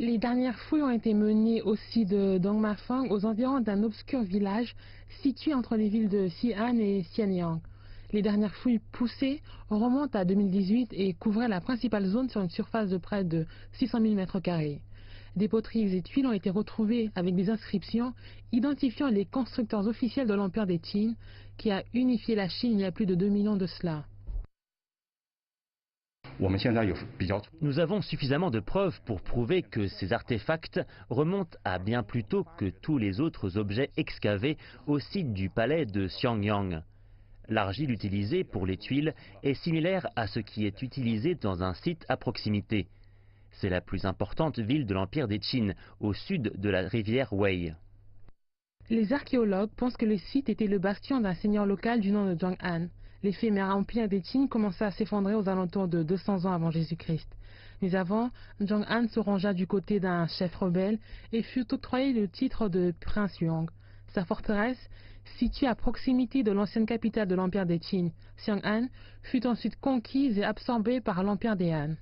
Les dernières fouilles ont été menées au site de Dongmafang, aux environs d'un obscur village situé entre les villes de Xi'an et Xianyang. Les dernières fouilles poussées remontent à 2018 et couvraient la principale zone sur une surface de près de 600 000 m². Des poteries et tuiles ont été retrouvées avec des inscriptions identifiant les constructeurs officiels de l'Empire des Qin qui a unifié la Chine il y a plus de 2 millions de cela. Nous avons suffisamment de preuves pour prouver que ces artefacts remontent à bien plus tôt que tous les autres objets excavés au site du palais de Xiangyang. L'argile utilisée pour les tuiles est similaire à ce qui est utilisé dans un site à proximité. C'est la plus importante ville de l'Empire des Qin, au sud de la rivière Wei. Les archéologues pensent que le site était le bastion d'un seigneur local du nom de Zhang Han. L'éphémère empire des Qin commença à s'effondrer aux alentours de 200 ans avant Jésus-Christ. Mais avant, Zhang Han se rangea du côté d'un chef rebelle et fut octroyé le titre de prince Yuan. Sa forteresse, située à proximité de l'ancienne capitale de l'empire des Qin, Xiang'an, fut ensuite conquise et absorbée par l'empire des Han.